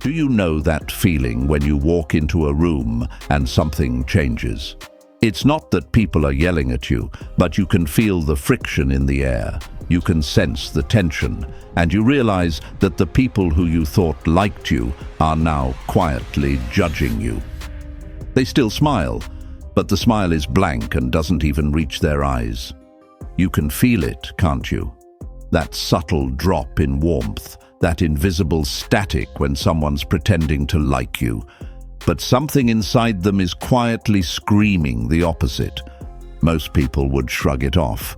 Do you know that feeling when you walk into a room and something changes? It's not that people are yelling at you, but you can feel the friction in the air. You can sense the tension, and you realize that the people who you thought liked you are now quietly judging you. They still smile, but the smile is blank and doesn't even reach their eyes. You can feel it, can't you? That subtle drop in warmth, that invisible static when someone's pretending to like you. But something inside them is quietly screaming the opposite. Most people would shrug it off.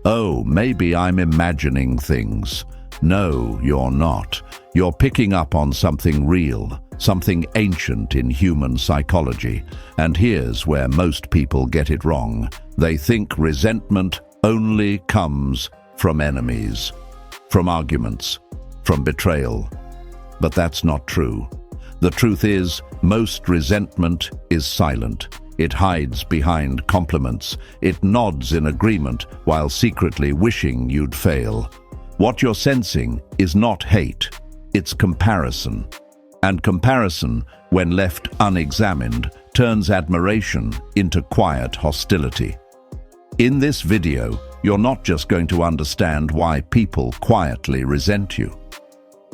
Oh, maybe I'm imagining things. No, you're not. You're picking up on something real, something ancient in human psychology. And here's where most people get it wrong. They think resentment only comes from enemies, from arguments, from betrayal. But that's not true. The truth is, most resentment is silent. It hides behind compliments. It nods in agreement while secretly wishing you'd fail. What you're sensing is not hate, it's comparison. And comparison, when left unexamined, turns admiration into quiet hostility. In this video, you're not just going to understand why people quietly resent you.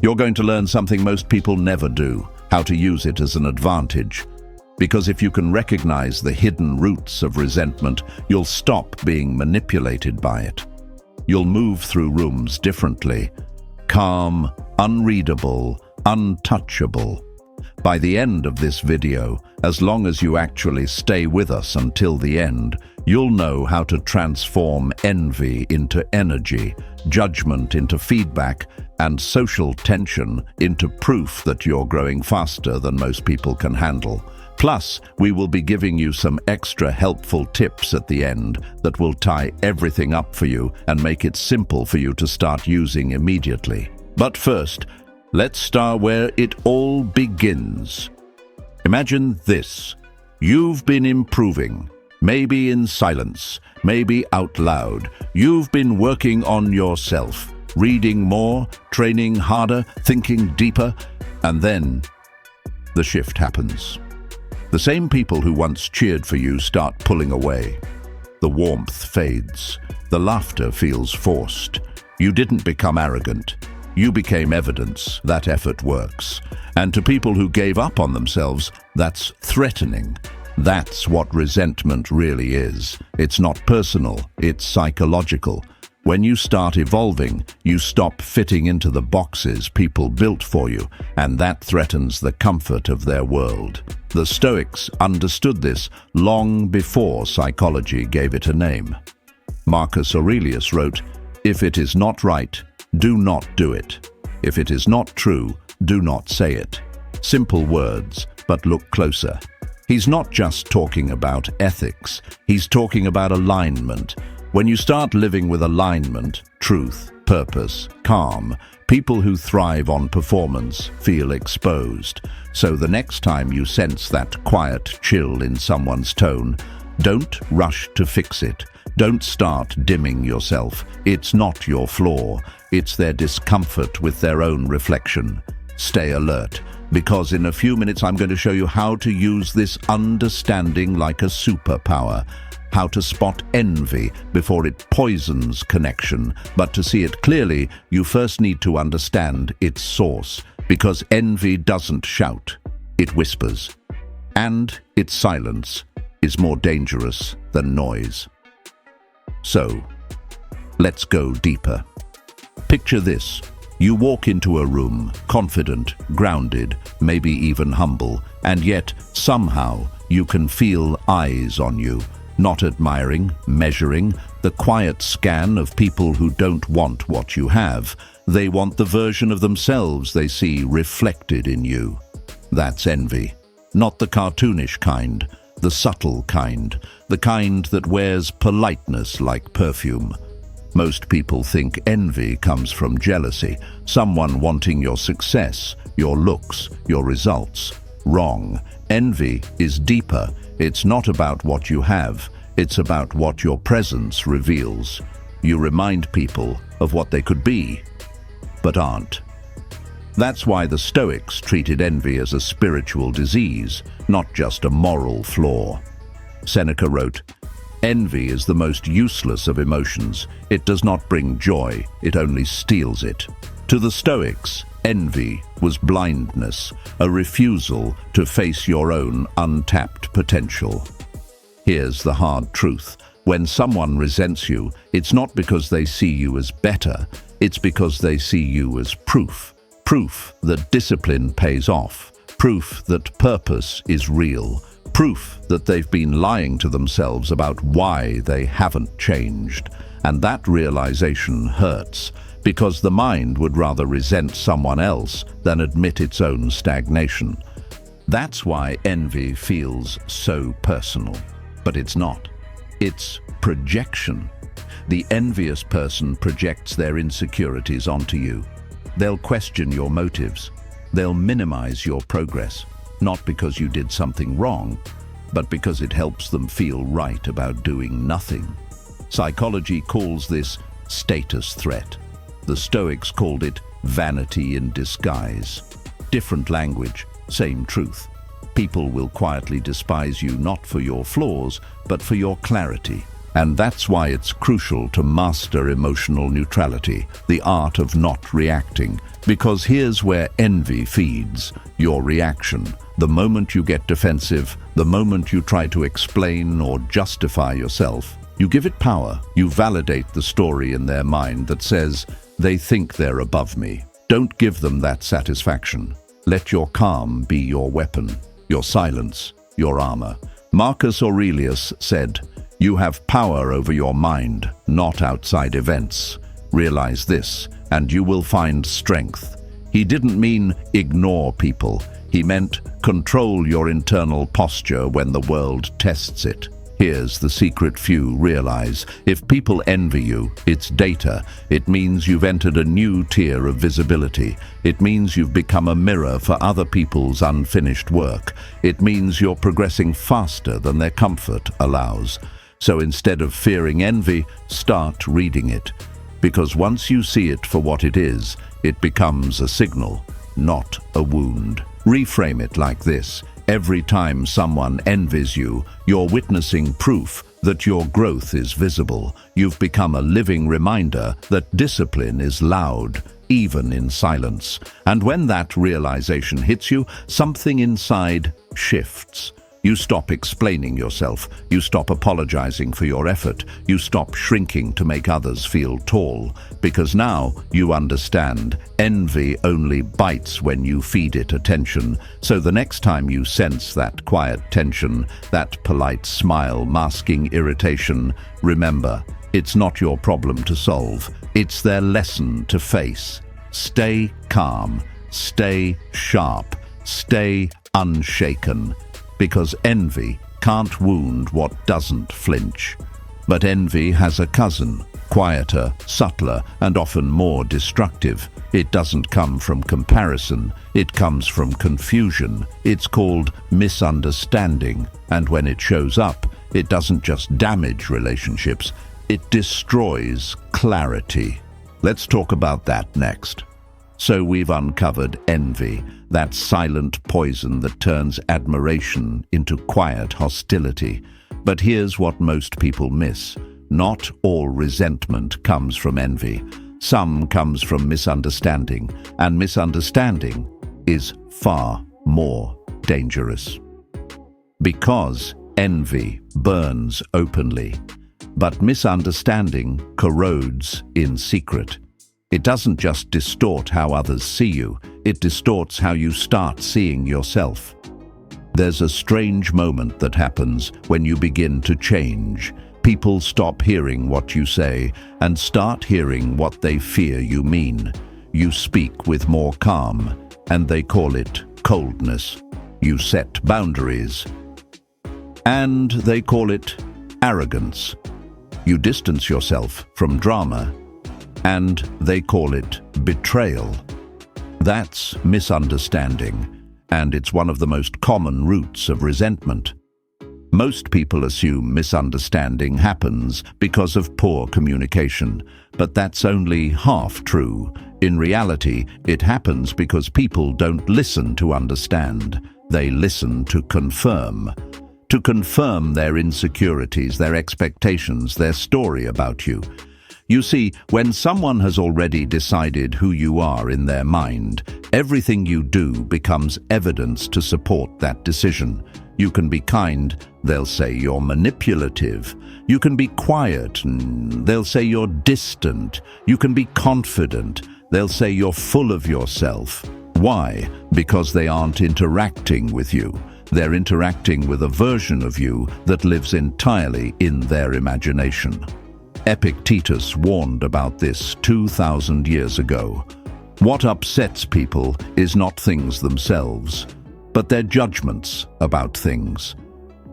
You're going to learn something most people never do, how to use it as an advantage. Because if you can recognize the hidden roots of resentment, you'll stop being manipulated by it. You'll move through rooms differently, calm, unreadable, untouchable. By the end of this video, as long as you actually stay with us until the end, you'll know how to transform envy into energy, judgment into feedback, and social tension into proof that you're growing faster than most people can handle. Plus, we will be giving you some extra helpful tips at the end that will tie everything up for you and make it simple for you to start using immediately. But first, let's start where it all begins. Imagine this. You've been improving, maybe in silence, maybe out loud. You've been working on yourself, reading more, training harder, thinking deeper, and then the shift happens. The same people who once cheered for you start pulling away. The warmth fades. The laughter feels forced. You didn't become arrogant. You became evidence that effort works. And to people who gave up on themselves, that's threatening. That's what resentment really is. It's not personal, it's psychological. When you start evolving, you stop fitting into the boxes people built for you, and that threatens the comfort of their world. The Stoics understood this long before psychology gave it a name. Marcus Aurelius wrote, "If it is not right, do not do it. If it is not true, do not say it." Simple words, but look closer. He's not just talking about ethics, he's talking about alignment. When you start living with alignment, truth, purpose, calm, people who thrive on performance feel exposed. So the next time you sense that quiet chill in someone's tone, don't rush to fix it. Don't start dimming yourself. It's not your flaw. It's their discomfort with their own reflection. Stay alert, because in a few minutes I'm going to show you how to use this understanding like a superpower. How to spot envy before it poisons connection. But to see it clearly, you first need to understand its source, because envy doesn't shout, it whispers. And its silence is more dangerous than noise. So, let's go deeper. Picture this. You walk into a room, confident, grounded, maybe even humble, and yet, somehow, you can feel eyes on you. Not admiring, measuring, the quiet scan of people who don't want what you have. They want the version of themselves they see reflected in you. That's envy. Not the cartoonish kind, the subtle kind, the kind that wears politeness like perfume. Most people think envy comes from jealousy, someone wanting your success, your looks, your results. Wrong. Envy is deeper. It's not about what you have, it's about what your presence reveals. You remind people of what they could be, but aren't. That's why the Stoics treated envy as a spiritual disease, not just a moral flaw. Seneca wrote, "Envy is the most useless of emotions. It does not bring joy, it only steals it." To the Stoics, envy was blindness, a refusal to face your own untapped potential. Here's the hard truth. When someone resents you, it's not because they see you as better, it's because they see you as proof. Proof that discipline pays off. Proof that purpose is real. Proof that they've been lying to themselves about why they haven't changed. And that realization hurts, because the mind would rather resent someone else than admit its own stagnation. That's why envy feels so personal. But it's not. It's projection. The envious person projects their insecurities onto you. They'll question your motives. They'll minimize your progress, not because you did something wrong, but because it helps them feel right about doing nothing. Psychology calls this status threat. The Stoics called it vanity in disguise. Different language, same truth. People will quietly despise you not for your flaws, but for your clarity. And that's why it's crucial to master emotional neutrality, the art of not reacting. Because here's where envy feeds your reaction. The moment you get defensive, the moment you try to explain or justify yourself, you give it power. You validate the story in their mind that says, they think they're above me. Don't give them that satisfaction. Let your calm be your weapon, your silence, your armor. Marcus Aurelius said, "You have power over your mind, not outside events. Realize this, and you will find strength." He didn't mean ignore people. He meant control your internal posture when the world tests it. Here's the secret few realize. If people envy you, it's data. It means you've entered a new tier of visibility. It means you've become a mirror for other people's unfinished work. It means you're progressing faster than their comfort allows. So instead of fearing envy, start reading it. Because once you see it for what it is, it becomes a signal, not a wound. Reframe it like this. Every time someone envies you, you're witnessing proof that your growth is visible. You've become a living reminder that discipline is loud, even in silence. And when that realization hits you, something inside shifts. You stop explaining yourself. You stop apologizing for your effort. You stop shrinking to make others feel tall. Because now you understand, envy only bites when you feed it attention. So the next time you sense that quiet tension, that polite smile masking irritation, remember, it's not your problem to solve. It's their lesson to face. Stay calm. Stay sharp. Stay unshaken. Because envy can't wound what doesn't flinch. But envy has a cousin, quieter, subtler, and often more destructive. It doesn't come from comparison, it comes from confusion. It's called misunderstanding, and when it shows up, it doesn't just damage relationships, it destroys clarity. Let's talk about that next. So we've uncovered envy, that silent poison that turns admiration into quiet hostility. But here's what most people miss. Not all resentment comes from envy. Some comes from misunderstanding, and misunderstanding is far more dangerous. Because envy burns openly, but misunderstanding corrodes in secret. It doesn't just distort how others see you, it distorts how you start seeing yourself. There's a strange moment that happens when you begin to change. People stop hearing what you say and start hearing what they fear you mean. You speak with more calm, and they call it coldness. You set boundaries, and they call it arrogance. You distance yourself from drama, and they call it betrayal. That's misunderstanding, and it's one of the most common roots of resentment. Most people assume misunderstanding happens because of poor communication, but that's only half true. In reality, it happens because people don't listen to understand. They listen to confirm. To confirm their insecurities, their expectations, their story about you. You see, when someone has already decided who you are in their mind, everything you do becomes evidence to support that decision. You can be kind, they'll say you're manipulative. You can be quiet, they'll say you're distant. You can be confident, they'll say you're full of yourself. Why? Because they aren't interacting with you. They're interacting with a version of you that lives entirely in their imagination. Epictetus warned about this 2,000 years ago. What upsets people is not things themselves, but their judgments about things.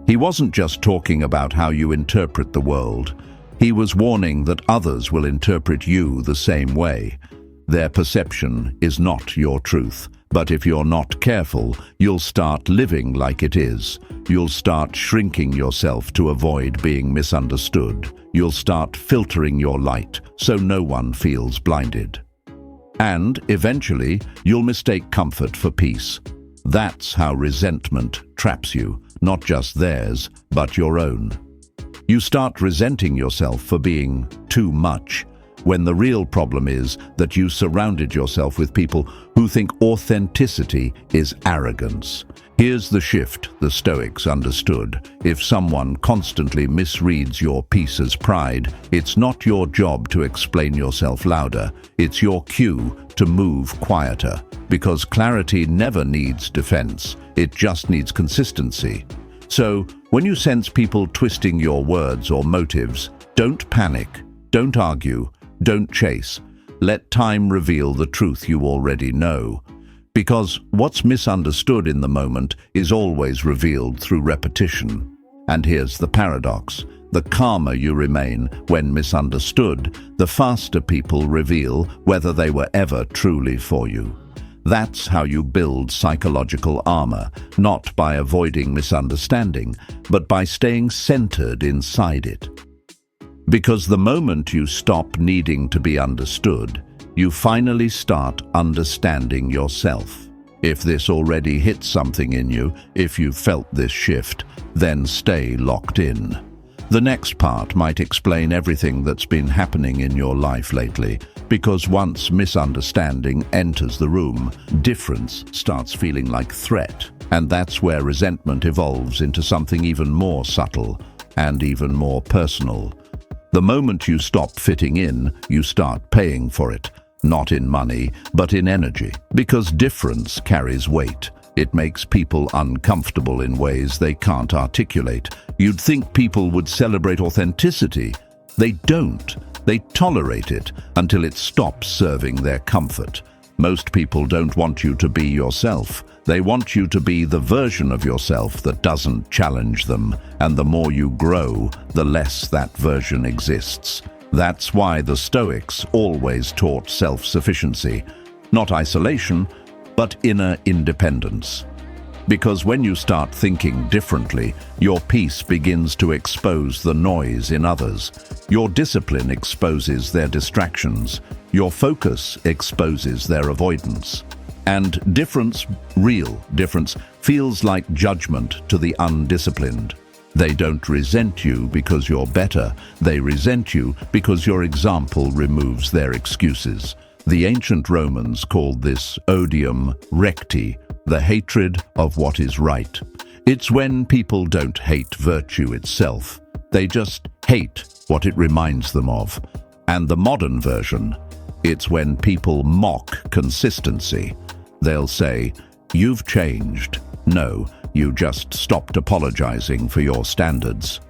He wasn't just talking about how you interpret the world. He was warning that others will interpret you the same way. Their perception is not your truth, but if you're not careful, you'll start living like it is. You'll start shrinking yourself to avoid being misunderstood. You'll start filtering your light so no one feels blinded. And eventually, you'll mistake comfort for peace. That's how resentment traps you, not just theirs, but your own. You start resenting yourself for being too much, when the real problem is that you surrounded yourself with people who think authenticity is arrogance. Here's the shift the Stoics understood. If someone constantly misreads your peace as pride, it's not your job to explain yourself louder. It's your cue to move quieter. Because clarity never needs defense. It just needs consistency. So, when you sense people twisting your words or motives, don't panic, don't argue, don't chase. Let time reveal the truth you already know. Because what's misunderstood in the moment is always revealed through repetition. And here's the paradox. The calmer you remain when misunderstood, the faster people reveal whether they were ever truly for you. That's how you build psychological armor, not by avoiding misunderstanding, but by staying centered inside it. Because the moment you stop needing to be understood, you finally start understanding yourself. If this already hits something in you, if you've felt this shift, then stay locked in. The next part might explain everything that's been happening in your life lately, because once misunderstanding enters the room, difference starts feeling like threat, and that's where resentment evolves into something even more subtle and even more personal. The moment you stop fitting in, you start paying for it, not in money, but in energy, because difference carries weight. It makes people uncomfortable in ways they can't articulate. You'd think people would celebrate authenticity. They don't. They tolerate it until it stops serving their comfort. Most people don't want you to be yourself. They want you to be the version of yourself that doesn't challenge them. And the more you grow, the less that version exists. That's why the Stoics always taught self-sufficiency. Not isolation, but inner independence. Because when you start thinking differently, your peace begins to expose the noise in others. Your discipline exposes their distractions. Your focus exposes their avoidance. And real difference, feels like judgment to the undisciplined. They don't resent you because you're better. They resent you because your example removes their excuses. The ancient Romans called this odium recti, the hatred of what is right. It's when people don't hate virtue itself. They just hate what it reminds them of. And the modern version, it's when people mock consistency. They'll say, "You've changed." No, you just stopped apologizing for your standards.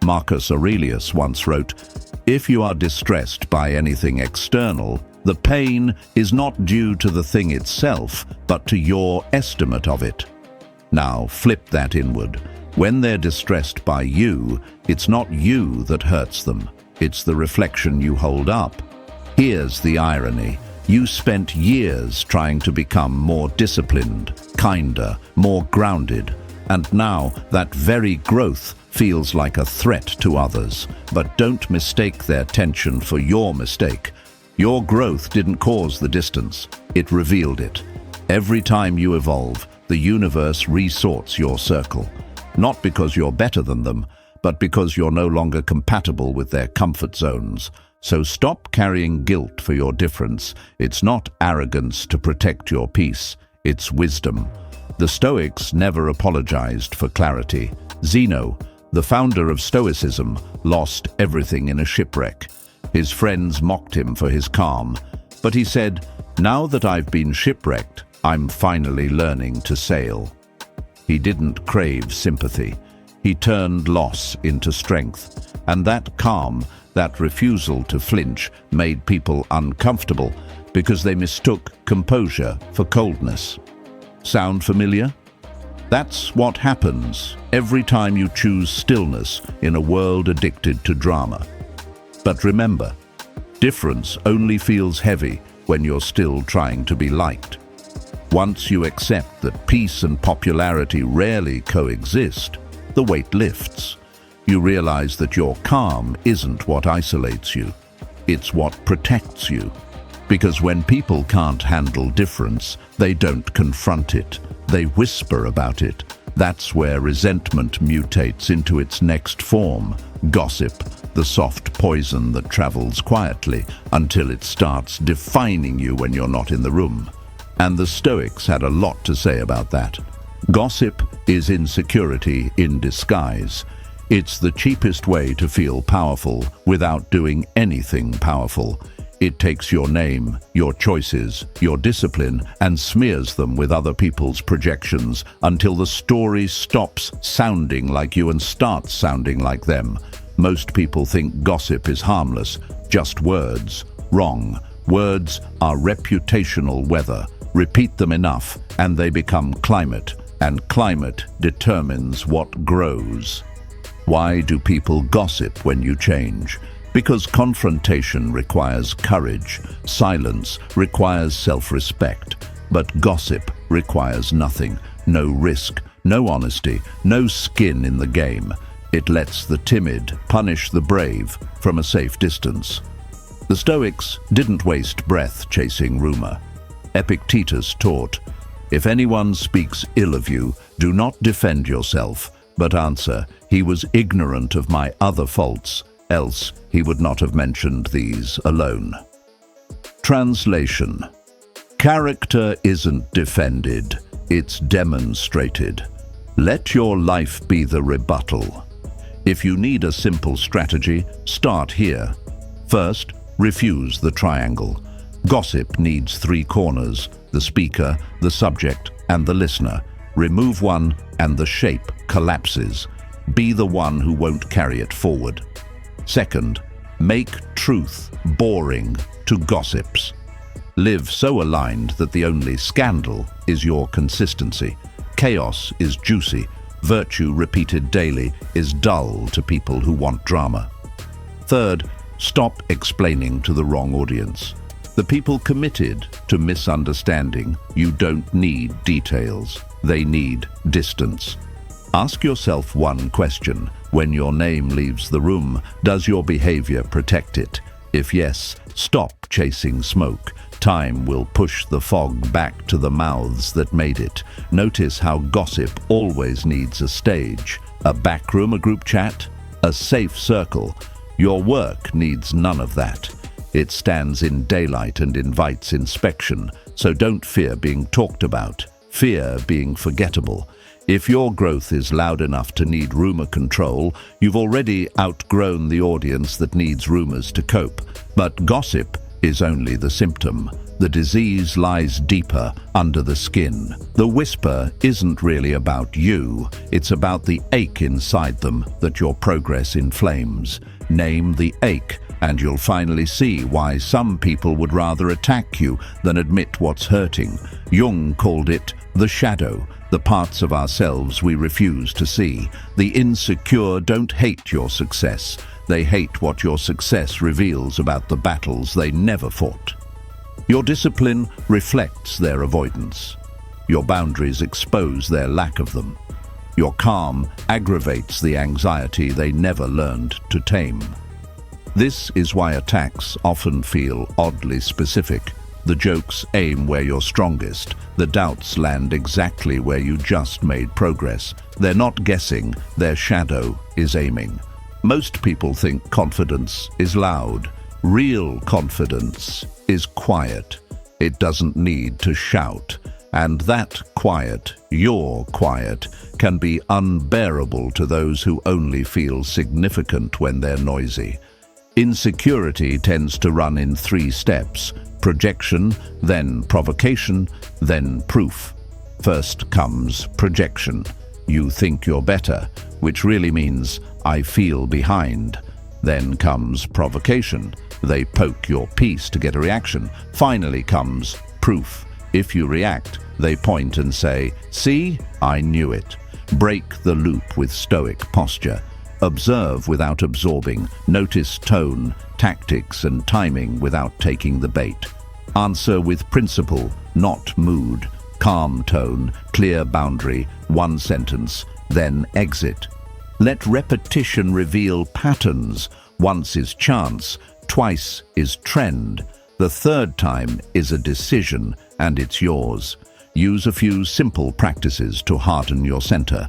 Marcus Aurelius once wrote, "If you are distressed by anything external, the pain is not due to the thing itself, but to your estimate of it." Now, flip that inward. When they're distressed by you, it's not you that hurts them. It's the reflection you hold up. Here's the irony. You spent years trying to become more disciplined, kinder, more grounded. and now that very growth feels like a threat to others. But don't mistake their tension for your mistake. Your growth didn't cause the distance, it revealed it. Every time you evolve, the universe resorts your circle. Not because you're better than them, but because you're no longer compatible with their comfort zones. So stop carrying guilt for your difference. It's not arrogance to protect your peace, it's wisdom. The Stoics never apologized for clarity. Zeno, the founder of Stoicism, lost everything in a shipwreck. His friends mocked him for his calm, but he said, "Now that I've been shipwrecked, I'm finally learning to sail." He didn't crave sympathy. He turned loss into strength. And that calm, that refusal to flinch, made people uncomfortable because they mistook composure for coldness. Sound familiar? That's what happens every time you choose stillness in a world addicted to drama. But remember, difference only feels heavy when you're still trying to be liked. Once you accept that peace and popularity rarely coexist, the weight lifts. You realize that your calm isn't what isolates you, it's what protects you. Because when people can't handle difference, they don't confront it, they whisper about it. That's where resentment mutates into its next form, gossip, the soft poison that travels quietly until it starts defining you when you're not in the room. And the Stoics had a lot to say about that. Gossip is insecurity in disguise. It's the cheapest way to feel powerful without doing anything powerful. It takes your name, your choices, your discipline, and smears them with other people's projections until the story stops sounding like you and starts sounding like them. Most people think gossip is harmless, just words. Wrong. Words are reputational weather. Repeat them enough, and they become climate, and climate determines what grows. Why do people gossip when you change? Because confrontation requires courage, silence requires self-respect, but gossip requires nothing, no risk, no honesty, no skin in the game. It lets the timid punish the brave from a safe distance. The Stoics didn't waste breath chasing rumor. Epictetus taught, "If anyone speaks ill of you, do not defend yourself, but answer, 'He was ignorant of my other faults, else he would not have mentioned these alone.'" Translation: character isn't defended, it's demonstrated. Let your life be the rebuttal. If you need a simple strategy, start here. First, refuse the triangle. Gossip needs 3 corners: the speaker, the subject, and the listener. Remove one and the shape collapses. Be the one who won't carry it forward. Second, make truth boring to gossips. Live so aligned that the only scandal is your consistency. Chaos is juicy. Virtue repeated daily is dull to people who want drama. Third, stop explaining to the wrong audience. The people committed to misunderstanding, you don't need details. They need distance. Ask yourself one question. When your name leaves the room, does your behavior protect it? If yes, stop chasing smoke. Time will push the fog back to the mouths that made it. Notice how gossip always needs a stage. A backroom, a group chat, a safe circle. Your work needs none of that. It stands in daylight and invites inspection, so don't fear being talked about. Fear being forgettable. If your growth is loud enough to need rumor control, you've already outgrown the audience that needs rumors to cope. But gossip is only the symptom. The disease lies deeper under the skin. The whisper isn't really about you. It's about the ache inside them that your progress inflames. Name the ache, and you'll finally see why some people would rather attack you than admit what's hurting. Jung called it the shadow, the parts of ourselves we refuse to see. The insecure don't hate your success. They hate what your success reveals about the battles they never fought. Your discipline reflects their avoidance. Your boundaries expose their lack of them. Your calm aggravates the anxiety they never learned to tame. This is why attacks often feel oddly specific. The jokes aim where you're strongest. The doubts land exactly where you just made progress. They're not guessing, their shadow is aiming. Most people think confidence is loud. Real confidence is quiet. It doesn't need to shout. And that quiet, your quiet, can be unbearable to those who only feel significant when they're noisy. Insecurity tends to run in 3 steps: projection, then provocation, then proof. First comes projection. You think you're better, which really means I feel behind. Then comes provocation. They poke your piece to get a reaction. Finally comes proof. If you react, they point and say, "See, I knew it." Break the loop with Stoic posture. Observe without absorbing. Notice tone, tactics, and timing without taking the bait. Answer with principle, not mood. Calm tone, clear boundary, 1 sentence, then exit. Let repetition reveal patterns. Once is chance, twice is trend. The 3rd time is a decision, and it's yours. Use a few simple practices to harden your center.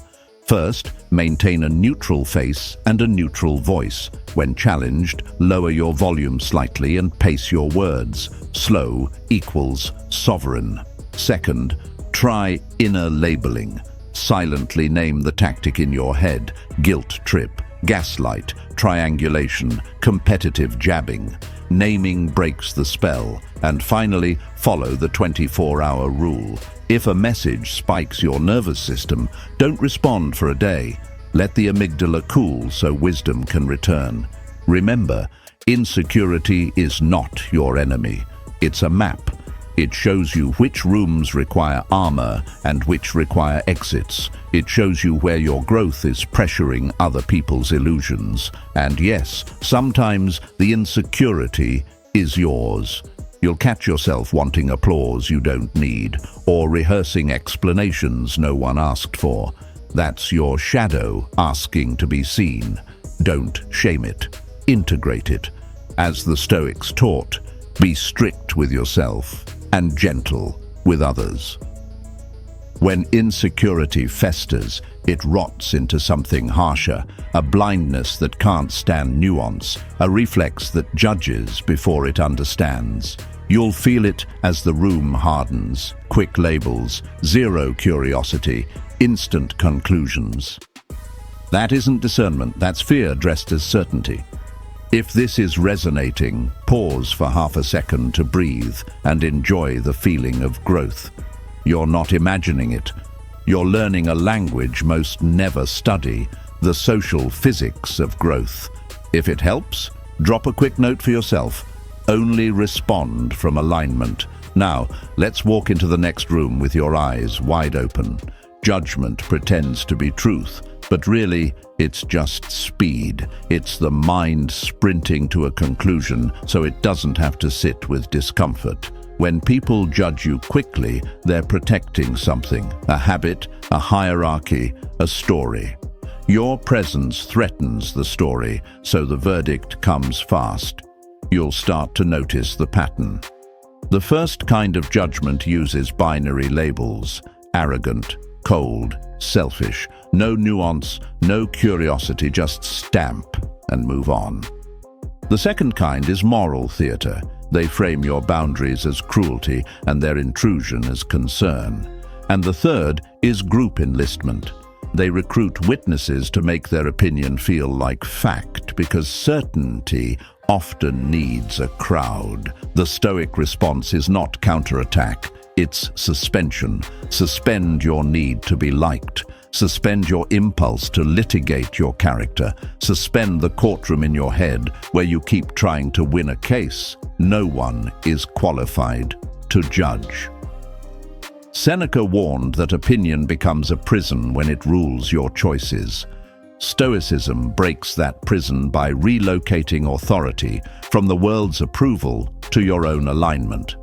First, maintain a neutral face and a neutral voice. When challenged, lower your volume slightly and pace your words. Slow equals sovereign. Second, try inner labeling. Silently name the tactic in your head: guilt trip, gaslight, triangulation, competitive jabbing. Naming breaks the spell. And finally, follow the 24-hour rule. If a message spikes your nervous system, don't respond for a day. Let the amygdala cool so wisdom can return. Remember, insecurity is not your enemy. It's a map. It shows you which rooms require armor and which require exits. It shows you where your growth is pressuring other people's illusions. And yes, sometimes the insecurity is yours. You'll catch yourself wanting applause you don't need, or rehearsing explanations no one asked for. That's your shadow asking to be seen. Don't shame it. Integrate it. As the Stoics taught, be strict with yourself and gentle with others. When insecurity festers, it rots into something harsher, a blindness that can't stand nuance, a reflex that judges before it understands. You'll feel it as the room hardens. Quick labels, zero curiosity, instant conclusions. That isn't discernment, that's fear dressed as certainty. If this is resonating, pause for half a second to breathe and enjoy the feeling of growth. You're not imagining it. You're learning a language most never study, the social physics of growth. If it helps, drop a quick note for yourself. Only respond from alignment. Now, let's walk into the next room with your eyes wide open. Judgment pretends to be truth, but really, it's just speed. It's the mind sprinting to a conclusion so it doesn't have to sit with discomfort. When people judge you quickly, they're protecting something: a habit, a hierarchy, a story. Your presence threatens the story, so the verdict comes fast. You'll start to notice the pattern. The first kind of judgment uses binary labels: arrogant, cold, selfish. No nuance, no curiosity, just stamp and move on. The second kind is moral theater. They frame your boundaries as cruelty and their intrusion as concern. And the third is group enlistment. They recruit witnesses to make their opinion feel like fact, because certainty often needs a crowd. The Stoic response is not counterattack, it's suspension. Suspend your need to be liked. Suspend your impulse to litigate your character. Suspend the courtroom in your head where you keep trying to win a case. No one is qualified to judge. Seneca warned that opinion becomes a prison when it rules your choices. Stoicism breaks that prison by relocating authority from the world's approval to your own alignment.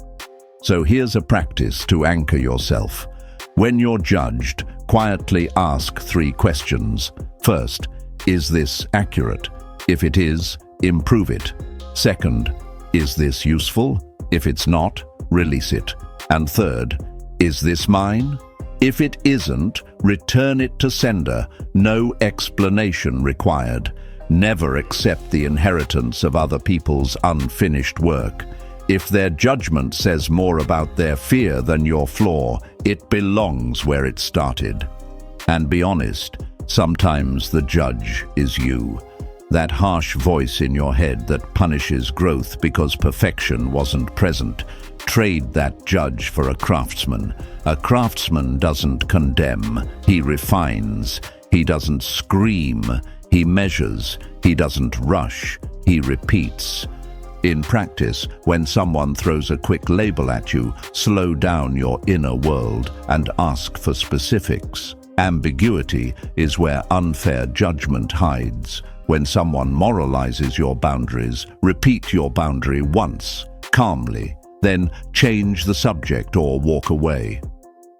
So here's a practice to anchor yourself. When you're judged, Quietly ask 3 questions. First, is this accurate? If it is, improve it. Second, is this useful? If it's not, release it. And third, is this mine? If it isn't, return it to sender. No explanation required. Never accept the inheritance of other people's unfinished work. If their judgment says more about their fear than your flaw, it belongs where it started. And be honest, sometimes the judge is you. That harsh voice in your head that punishes growth because perfection wasn't present. Trade that judge for a craftsman. A craftsman doesn't condemn, he refines. He doesn't scream, he measures. He doesn't rush, he repeats. In practice, when someone throws a quick label at you, slow down your inner world and ask for specifics. Ambiguity is where unfair judgment hides. When someone moralizes your boundaries, repeat your boundary once, calmly, then change the subject or walk away.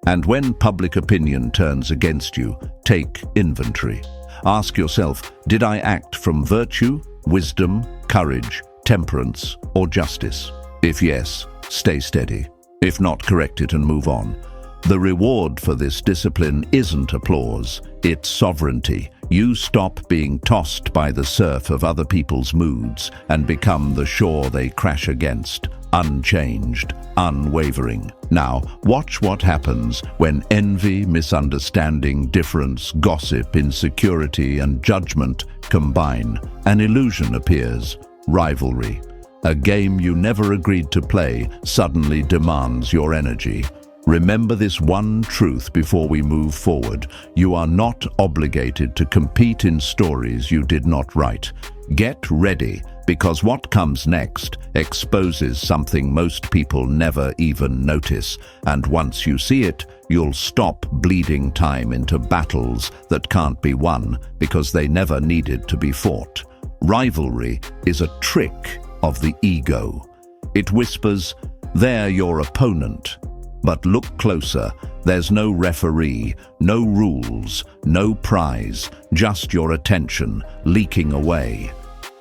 And when public opinion turns against you, take inventory. Ask yourself, did I act from virtue, wisdom, courage, temperance, or justice? If yes, stay steady. If not, correct it and move on. The reward for this discipline isn't applause, it's sovereignty. You stop being tossed by the surf of other people's moods and become the shore they crash against, unchanged, unwavering. Now, watch what happens when envy, misunderstanding, difference, gossip, insecurity, and judgment combine. An illusion appears, rivalry. A game you never agreed to play suddenly demands your energy. Remember this one truth before we move forward. You are not obligated to compete in stories you did not write. Get ready, because what comes next exposes something most people never even notice. And once you see it, you'll stop bleeding time into battles that can't be won because they never needed to be fought. Rivalry is a trick of the ego. It whispers, "They're your opponent." But look closer. There's no referee, no rules, no prize, just your attention leaking away.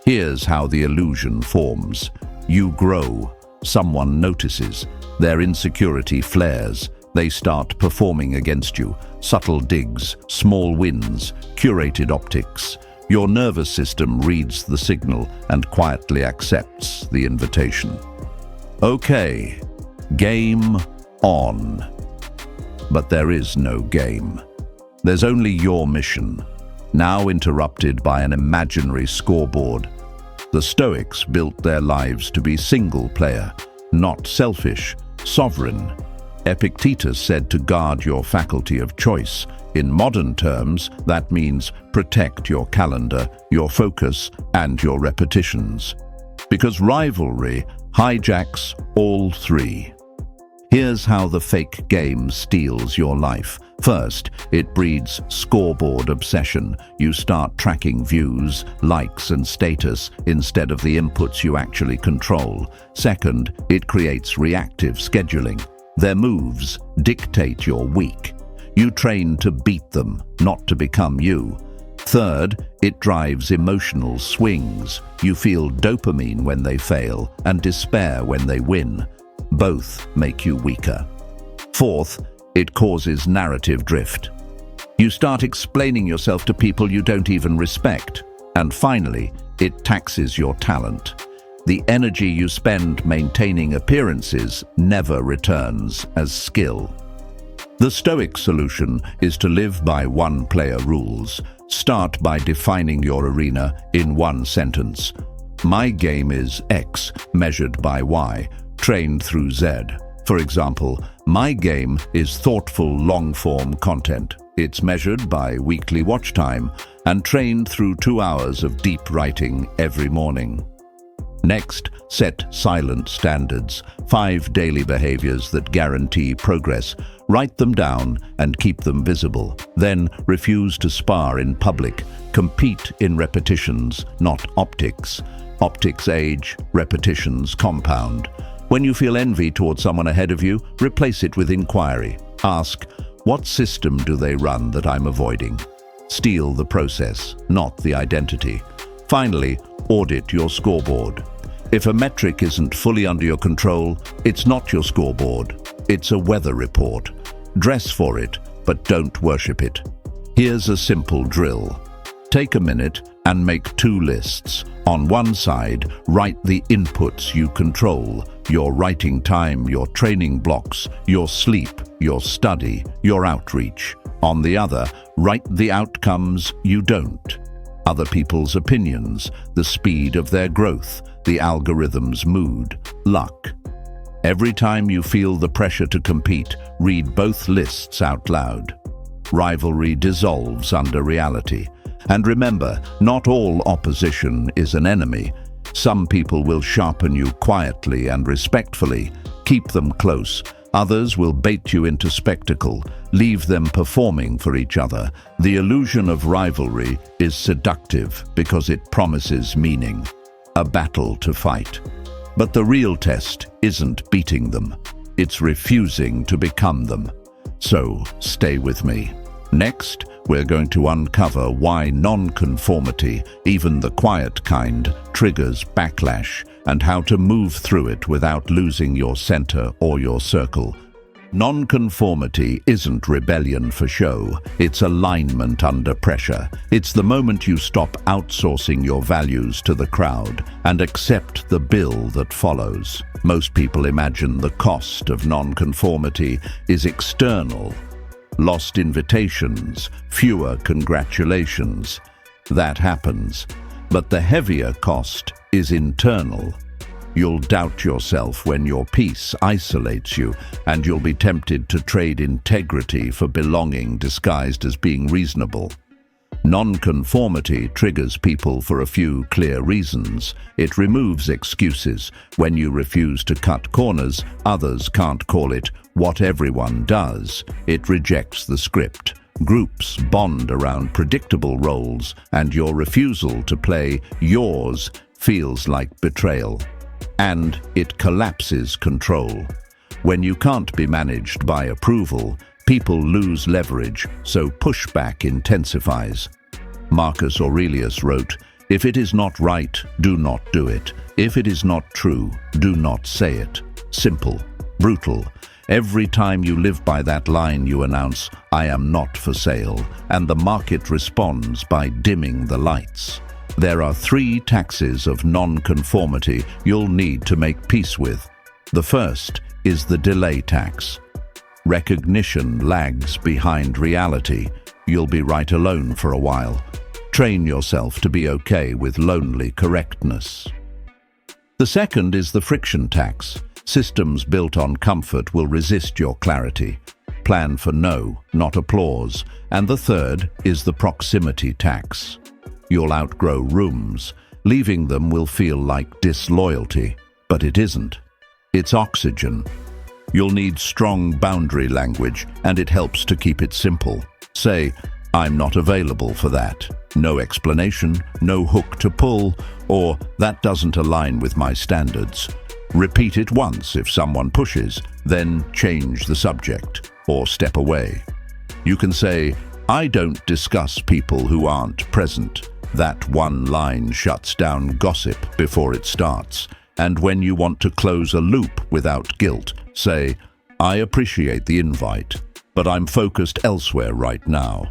Here's how the illusion forms. You grow. Someone notices. Their insecurity flares. They start performing against you. Subtle digs, small wins, curated optics. Your nervous system reads the signal and quietly accepts the invitation. Okay, game on. But there is no game. There's only your mission, now interrupted by an imaginary scoreboard. The Stoics built their lives to be single-player, not selfish, sovereign. Epictetus said to guard your faculty of choice. In modern terms, that means protect your calendar, your focus, and your repetitions. Because rivalry hijacks all 3. Here's how the fake game steals your life. First, it breeds scoreboard obsession. You start tracking views, likes, and status instead of the inputs you actually control. Second, it creates reactive scheduling. Their moves dictate your week. You train to beat them, not to become you. Third, it drives emotional swings. You feel dopamine when they fail and despair when they win. Both make you weaker. Fourth, it causes narrative drift. You start explaining yourself to people you don't even respect. And finally, it taxes your talent. The energy you spend maintaining appearances never returns as skill. The Stoic solution is to live by one-player rules. Start by defining your arena in one sentence. My game is X, measured by Y, trained through Z. For example, my game is thoughtful long-form content. It's measured by weekly watch time and trained through 2 hours of deep writing every morning. Next, set silent standards, 5 daily behaviors that guarantee progress. Write them down and keep them visible. Then refuse to spar in public. Compete in repetitions, not optics. Optics age, repetitions compound. When you feel envy toward someone ahead of you, replace it with inquiry. Ask, What system do they run that I'm avoiding? Steal the process, not the identity. Finally, audit your scoreboard. If a metric isn't fully under your control, it's not your scoreboard. It's a weather report. Dress for it, but don't worship it. Here's a simple drill. Take a minute and make 2 lists. On one side, write the inputs you control, your writing time, your training blocks, your sleep, your study, your outreach. On the other, write the outcomes you don't. Other people's opinions, the speed of their growth, the algorithm's mood, luck. Every time you feel the pressure to compete, read both lists out loud. Rivalry dissolves under reality. And remember, not all opposition is an enemy. Some people will sharpen you quietly and respectfully. Keep them close. Others will bait you into spectacle. Leave them performing for each other. The illusion of rivalry is seductive because it promises meaning. A battle to fight. But the real test isn't beating them. It's refusing to become them. So, stay with me. Next, we're going to uncover why non-conformity, even the quiet kind, triggers backlash, and how to move through it without losing your center or your circle. Non-conformity isn't rebellion for show, it's alignment under pressure. It's the moment you stop outsourcing your values to the crowd and accept the bill that follows. Most people imagine the cost of non-conformity is external. Lost invitations, fewer congratulations. That happens. But the heavier cost is internal. You'll doubt yourself when your peace isolates you, and you'll be tempted to trade integrity for belonging disguised as being reasonable. Non-conformity triggers people for a few clear reasons. It removes excuses. When you refuse to cut corners, others can't call it what everyone does. It rejects the script. Groups bond around predictable roles, and your refusal to play yours feels like betrayal. And it collapses control. When you can't be managed by approval, people lose leverage, so pushback intensifies. Marcus Aurelius wrote, "If it is not right, do not do it. If it is not true, do not say it." Simple, brutal. Every time you live by that line, you announce, "I am not for sale," and the market responds by dimming the lights. There are 3 taxes of non-conformity you'll need to make peace with. The first is the delay tax. Recognition lags behind reality. You'll be right alone for a while. Train yourself to be okay with lonely correctness. The second is the friction tax. Systems built on comfort will resist your clarity. Plan for no, not applause. And the third is the proximity tax. You'll outgrow rooms. Leaving them will feel like disloyalty, but it isn't. It's oxygen. You'll need strong boundary language, and it helps to keep it simple. Say, "I'm not available for that." No explanation, no hook to pull, or "that doesn't align with my standards." Repeat it once if someone pushes, then change the subject or step away. You can say, "I don't discuss people who aren't present." That one line shuts down gossip before it starts. And when you want to close a loop without guilt, say, "I appreciate the invite, but I'm focused elsewhere right now."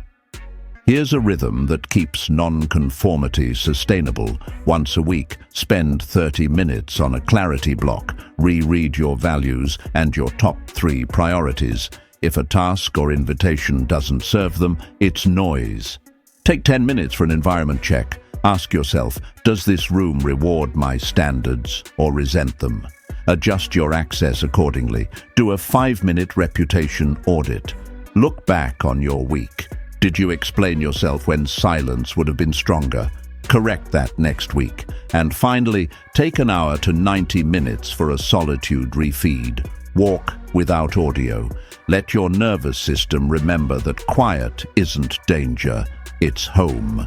Here's a rhythm that keeps non-conformity sustainable. Once a week, spend 30 minutes on a clarity block. Reread your values and your top 3 priorities. If a task or invitation doesn't serve them, it's noise. Take 10 minutes for an environment check. Ask yourself, does this room reward my standards or resent them? Adjust your access accordingly. Do a 5-minute reputation audit. Look back on your week. Did you explain yourself when silence would have been stronger? Correct that next week. And finally, take an hour to 90 minutes for a solitude refeed. Walk without audio. Let your nervous system remember that quiet isn't danger, it's home.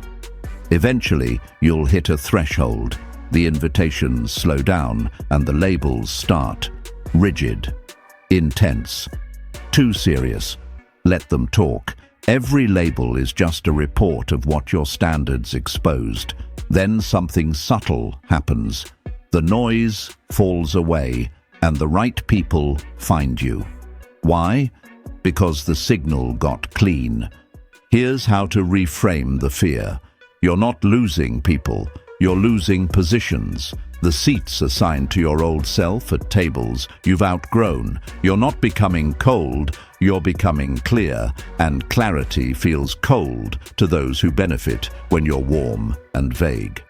Eventually, you'll hit a threshold. The invitations slow down and the labels start. Rigid, intense, too serious, Let them talk. Every label is just a report of what your standards exposed. Then something subtle happens. The noise falls away, and the right people find you. Why? Because the signal got clean. Here's how to reframe the fear. You're not losing people, you're losing positions. The seats assigned to your old self at tables you've outgrown. You're not becoming cold, you're becoming clear, and clarity feels cold to those who benefit when you're warm and vague.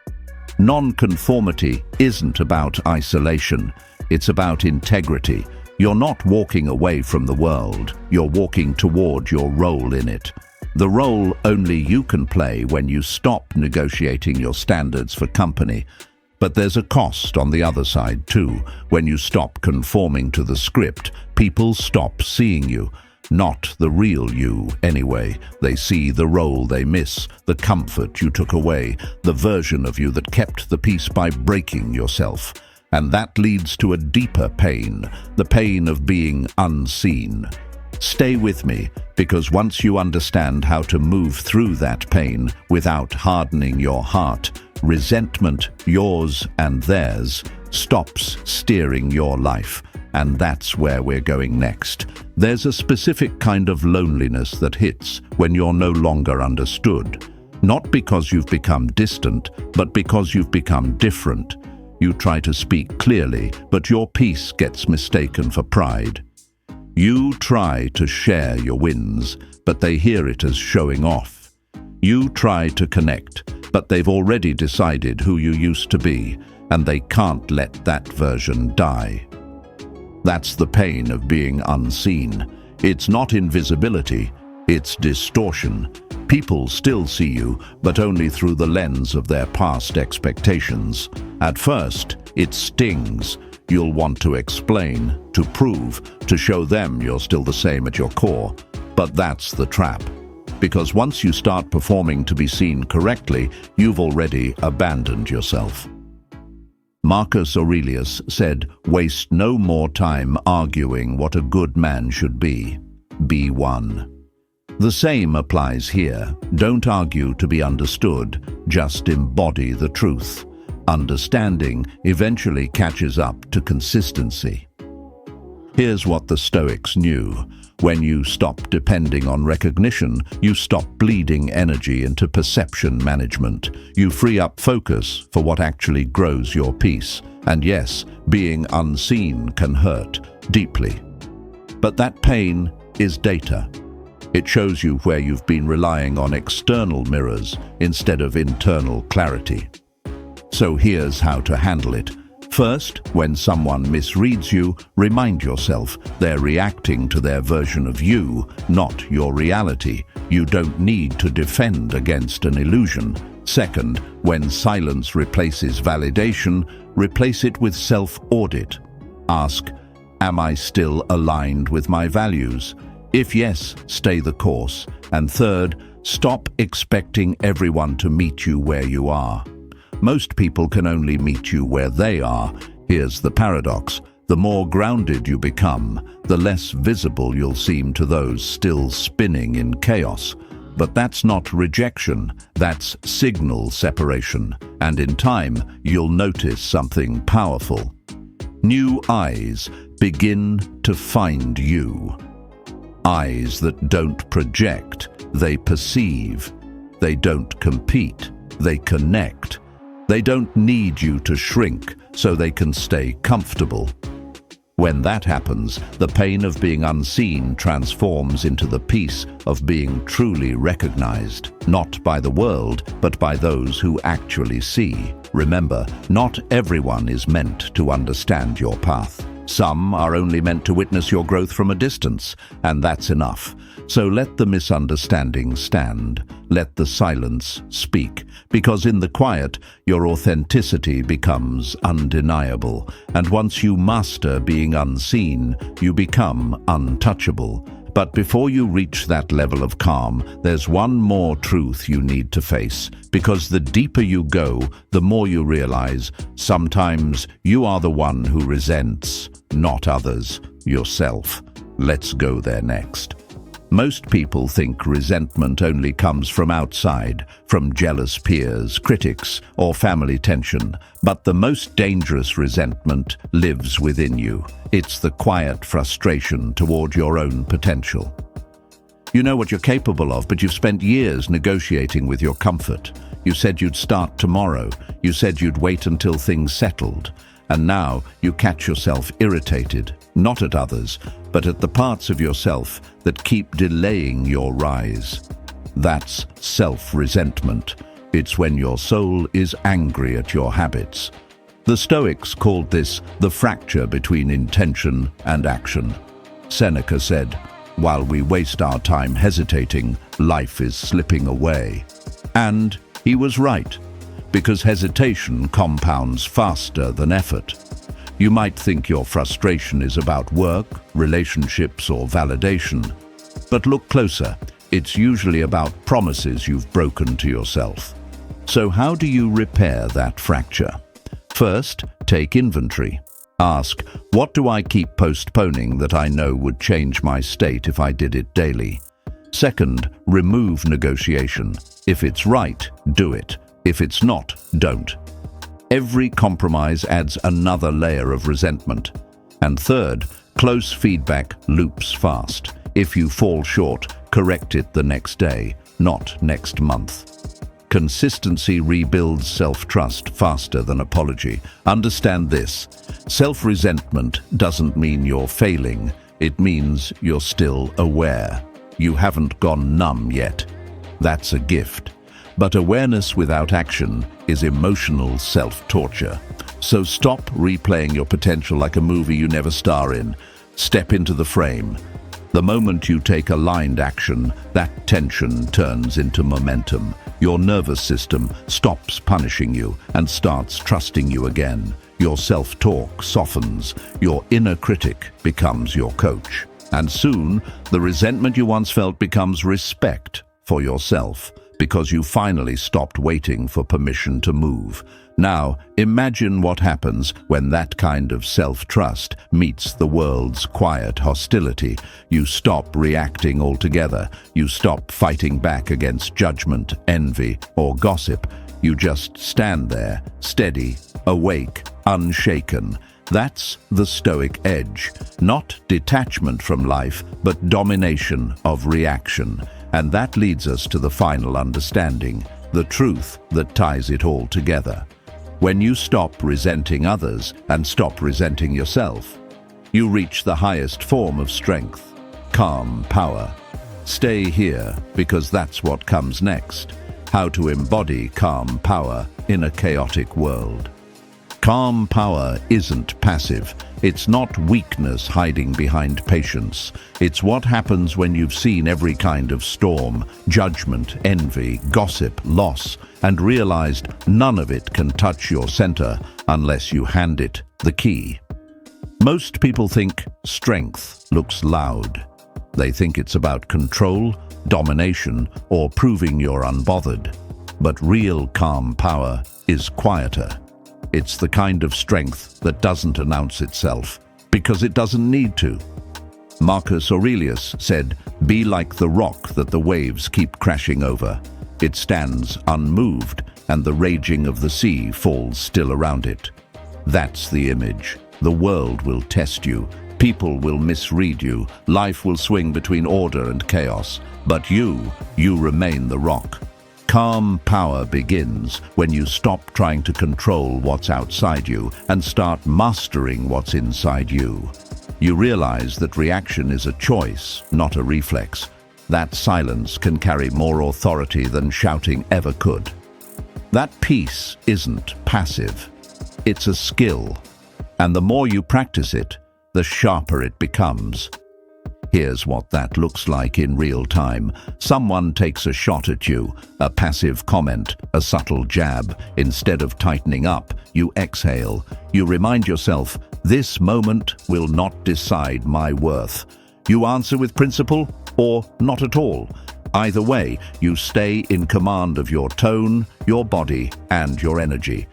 Non-conformity isn't about isolation, it's about integrity. You're not walking away from the world, you're walking toward your role in it. The role only you can play when you stop negotiating your standards for company. But there's a cost on the other side too. When you stop conforming to the script, people stop seeing you. Not the real you, anyway. They see the role they miss, the comfort you took away, the version of you that kept the peace by breaking yourself. And that leads to a deeper pain, the pain of being unseen. Stay with me, because once you understand how to move through that pain without hardening your heart, resentment, yours and theirs, stops steering your life. And that's where we're going next. There's a specific kind of loneliness that hits when you're no longer understood. Not because you've become distant, but because you've become different. You try to speak clearly, but your peace gets mistaken for pride. You try to share your wins, but they hear it as showing off. You try to connect, but they've already decided who you used to be, and they can't let that version die. That's the pain of being unseen. It's not invisibility, it's distortion. People still see you, but only through the lens of their past expectations. At first, it stings. You'll want to explain, to prove, to show them you're still the same at your core. But that's the trap. Because once you start performing to be seen correctly, you've already abandoned yourself. Marcus Aurelius said, "Waste no more time arguing what a good man should be. Be one." The same applies here. Don't argue to be understood, just embody the truth. Understanding eventually catches up to consistency. Here's what the Stoics knew. When you stop depending on recognition, you stop bleeding energy into perception management. You free up focus for what actually grows your peace. And yes, being unseen can hurt deeply. But that pain is data. It shows you where you've been relying on external mirrors instead of internal clarity. So here's how to handle it. First, when someone misreads you, remind yourself they're reacting to their version of you, not your reality. You don't need to defend against an illusion. Second, when silence replaces validation, replace it with self-audit. Ask, am I still aligned with my values? If yes, stay the course. And third, stop expecting everyone to meet you where you are. Most people can only meet you where they are. Here's the paradox. The more grounded you become, the less visible you'll seem to those still spinning in chaos. But that's not rejection, that's signal separation. And in time, you'll notice something powerful. New eyes begin to find you. Eyes that don't project, they perceive. They don't compete, they connect. They don't need you to shrink so they can stay comfortable. When that happens, the pain of being unseen transforms into the peace of being truly recognized, not by the world, but by those who actually see. Remember, not everyone is meant to understand your path. Some are only meant to witness your growth from a distance, and that's enough. So let the misunderstanding stand. Let the silence speak, because in the quiet, your authenticity becomes undeniable. And once you master being unseen, you become untouchable. But before you reach that level of calm, there's one more truth you need to face. Because the deeper you go, the more you realize sometimes you are the one who resents, not others, yourself. Let's go there next. Most people think resentment only comes from outside, from jealous peers, critics, or family tension. But the most dangerous resentment lives within you. It's the quiet frustration toward your own potential. You know what you're capable of, but you've spent years negotiating with your comfort. You said you'd start tomorrow. You said you'd wait until things settled. And now you catch yourself irritated, not at others, but at the parts of yourself that keep delaying your rise. That's self-resentment. It's when your soul is angry at your habits. The Stoics called this the fracture between intention and action. Seneca said, "While we waste our time hesitating, life is slipping away." And he was right, because hesitation compounds faster than effort. You might think your frustration is about work, relationships, or validation. But look closer. It's usually about promises you've broken to yourself. So how do you repair that fracture? First, take inventory. Ask, what do I keep postponing that I know would change my state if I did it daily? Second, remove negotiation. If it's right, do it. If it's not, don't. Every compromise adds another layer of resentment. And third, close feedback loops fast. If you fall short, correct it the next day, not next month. Consistency rebuilds self-trust faster than apology. Understand this. Self-resentment doesn't mean you're failing. It means you're still aware. You haven't gone numb yet. That's a gift. But awareness without action is emotional self-torture. So stop replaying your potential like a movie you never star in. Step into the frame. The moment you take aligned action, that tension turns into momentum. Your nervous system stops punishing you and starts trusting you again. Your self-talk softens. Your inner critic becomes your coach. And soon, the resentment you once felt becomes respect for yourself, because you finally stopped waiting for permission to move. Now, imagine what happens when that kind of self-trust meets the world's quiet hostility. You stop reacting altogether. You stop fighting back against judgment, envy, or gossip. You just stand there, steady, awake, unshaken. That's the Stoic edge. Not detachment from life, but domination of reaction. And that leads us to the final understanding, the truth that ties it all together. When you stop resenting others and stop resenting yourself, you reach the highest form of strength, calm power. Stay here, because that's what comes next. How to embody calm power in a chaotic world. Calm power isn't passive. It's not weakness hiding behind patience. It's what happens when you've seen every kind of storm, judgment, envy, gossip, loss, and realized none of it can touch your center unless you hand it the key. Most people think strength looks loud. They think it's about control, domination, or proving you're unbothered. But real calm power is quieter. It's the kind of strength that doesn't announce itself, because it doesn't need to. Marcus Aurelius said, "Be like the rock that the waves keep crashing over. It stands unmoved, and the raging of the sea falls still around it." That's the image. The world will test you. People will misread you. Life will swing between order and chaos. But you remain the rock. Calm power begins when you stop trying to control what's outside you and start mastering what's inside you. You realize that reaction is a choice, not a reflex. That silence can carry more authority than shouting ever could. That peace isn't passive. It's a skill. And the more you practice it, the sharper it becomes. Here's what that looks like in real time. Someone takes a shot at you, a passive comment, a subtle jab. Instead of tightening up, you exhale. You remind yourself, this moment will not decide my worth. You answer with principle or not at all. Either way, you stay in command of your tone, your body, and your energy.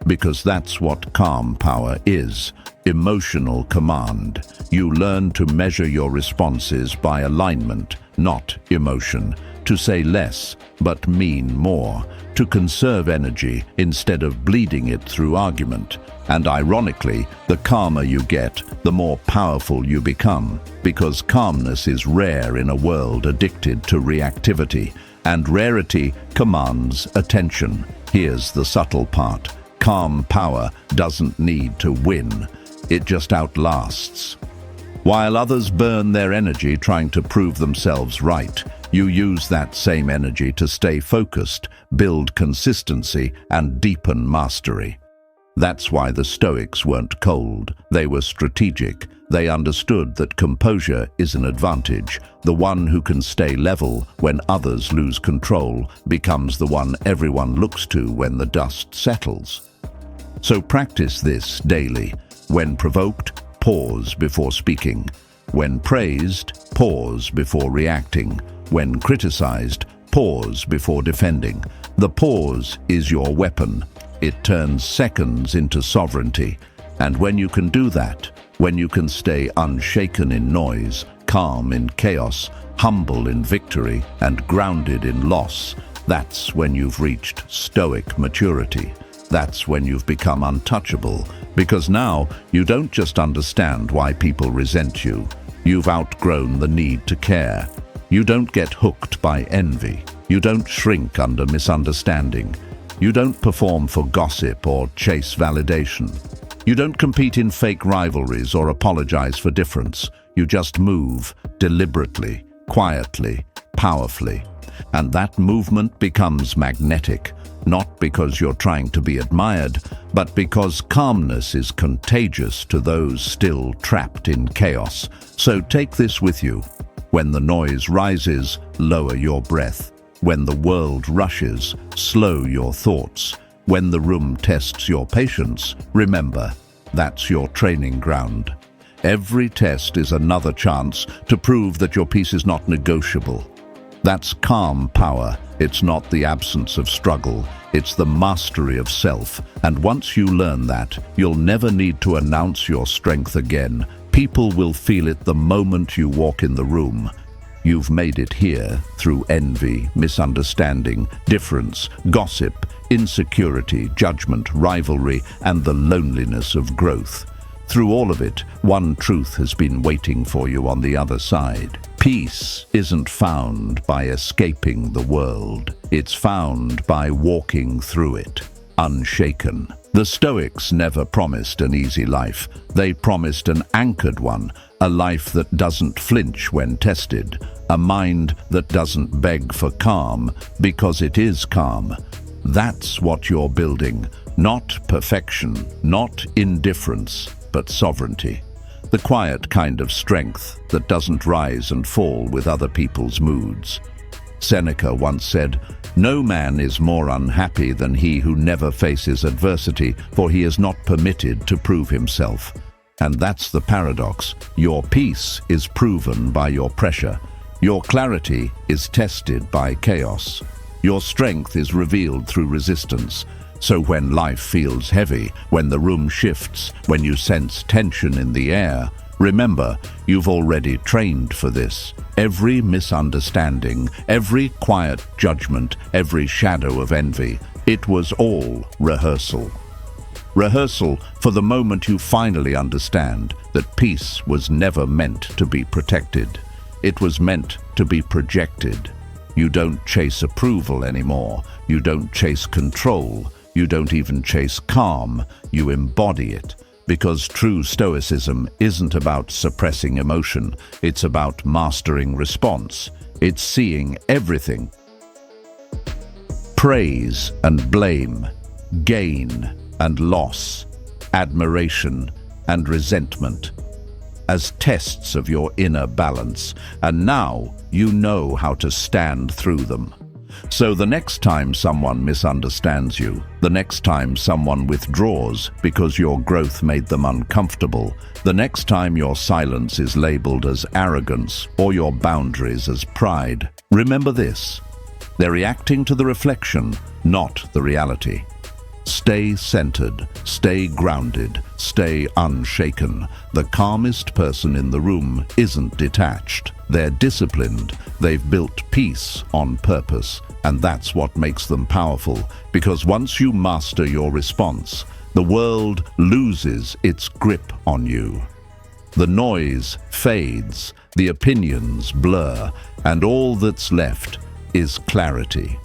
because that's what calm power is. Emotional command. You learn to measure your responses by alignment, not emotion. To say less, but mean more. To conserve energy instead of bleeding it through argument. And ironically, the calmer you get, the more powerful you become. Because calmness is rare in a world addicted to reactivity. And rarity commands attention. Here's the subtle part. Calm power doesn't need to win. It just outlasts. While others burn their energy trying to prove themselves right, you use that same energy to stay focused, build consistency, and deepen mastery. That's why the Stoics weren't cold. They were strategic. They understood that composure is an advantage. The one who can stay level when others lose control becomes the one everyone looks to when the dust settles. So practice this daily. When provoked, pause before speaking. When praised, pause before reacting. When criticized, pause before defending. The pause is your weapon. It turns seconds into sovereignty. And when you can do that, when you can stay unshaken in noise, calm in chaos, humble in victory, and grounded in loss, that's when you've reached Stoic maturity. That's when you've become untouchable, because now you don't just understand why people resent you. You've outgrown the need to care. You don't get hooked by envy. You don't shrink under misunderstanding. You don't perform for gossip or chase validation. You don't compete in fake rivalries or apologize for difference. You just move deliberately, quietly, powerfully. And that movement becomes magnetic, not because you're trying to be admired, but because calmness is contagious to those still trapped in chaos. So take this with you. When the noise rises, lower your breath. When the world rushes, slow your thoughts. When the room tests your patience, remember, that's your training ground. Every test is another chance to prove that your peace is not negotiable. That's calm power. It's not the absence of struggle. It's the mastery of self. And once you learn that, you'll never need to announce your strength again. People will feel it the moment you walk in the room. You've made it here through envy, misunderstanding, difference, gossip, insecurity, judgment, rivalry, and the loneliness of growth. Through all of it, one truth has been waiting for you on the other side. Peace isn't found by escaping the world. It's found by walking through it, unshaken. The Stoics never promised an easy life. They promised an anchored one, a life that doesn't flinch when tested, a mind that doesn't beg for calm because it is calm. That's what you're building, not perfection, not indifference, but sovereignty. The quiet kind of strength that doesn't rise and fall with other people's moods. Seneca once said, "No man is more unhappy than he who never faces adversity, for he is not permitted to prove himself." And that's the paradox. Your peace is proven by your pressure. Your clarity is tested by chaos. Your strength is revealed through resistance. So when life feels heavy, when the room shifts, when you sense tension in the air, remember, you've already trained for this. Every misunderstanding, every quiet judgment, every shadow of envy, it was all rehearsal. Rehearsal for the moment you finally understand that peace was never meant to be protected. It was meant to be projected. You don't chase approval anymore. You don't chase control. You don't even chase calm. You embody it. Because true Stoicism isn't about suppressing emotion. It's about mastering response. It's seeing everything. Praise and blame, gain and loss, admiration and resentment as tests of your inner balance. And now you know how to stand through them. So the next time someone misunderstands you, the next time someone withdraws because your growth made them uncomfortable, the next time your silence is labeled as arrogance or your boundaries as pride, remember this: they're reacting to the reflection, not the reality. Stay centered, stay grounded, stay unshaken. The calmest person in the room isn't detached. They're disciplined. They've built peace on purpose. And that's what makes them powerful, because once you master your response, the world loses its grip on you. The noise fades, the opinions blur, and all that's left is clarity.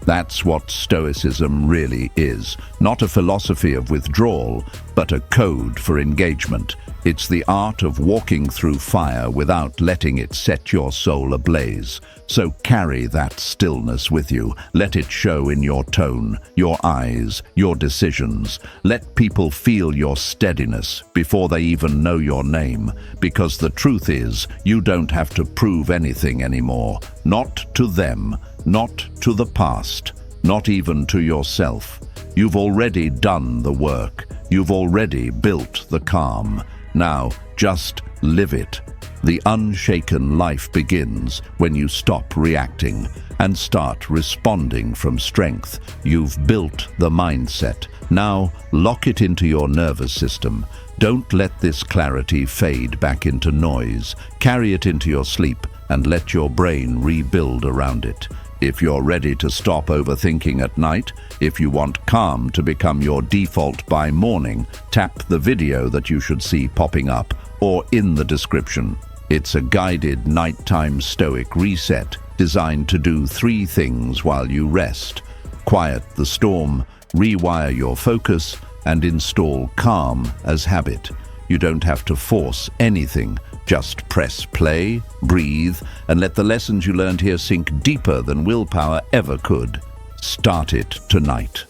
That's what Stoicism really is. Not a philosophy of withdrawal, but a code for engagement. It's the art of walking through fire without letting it set your soul ablaze. So carry that stillness with you. Let it show in your tone, your eyes, your decisions. Let people feel your steadiness before they even know your name. Because the truth is, you don't have to prove anything anymore. Not to them. Not to the past, not even to yourself. You've already done the work. You've already built the calm. Now, just live it. The unshaken life begins when you stop reacting and start responding from strength. You've built the mindset. Now, lock it into your nervous system. Don't let this clarity fade back into noise. Carry it into your sleep and let your brain rebuild around it. If you're ready to stop overthinking at night, if you want calm to become your default by morning, tap the video that you should see popping up or in the description. It's a guided nighttime Stoic reset designed to do 3 things while you rest: quiet the storm, rewire your focus, and install calm as habit. You don't have to force anything. Just press play, breathe, and let the lessons you learned here sink deeper than willpower ever could. Start it tonight.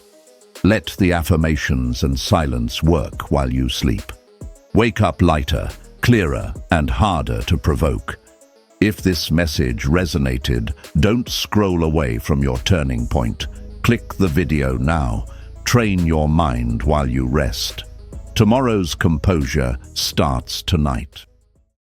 Let the affirmations and silence work while you sleep. Wake up lighter, clearer, and harder to provoke. If this message resonated, don't scroll away from your turning point. Click the video now. Train your mind while you rest. Tomorrow's composure starts tonight.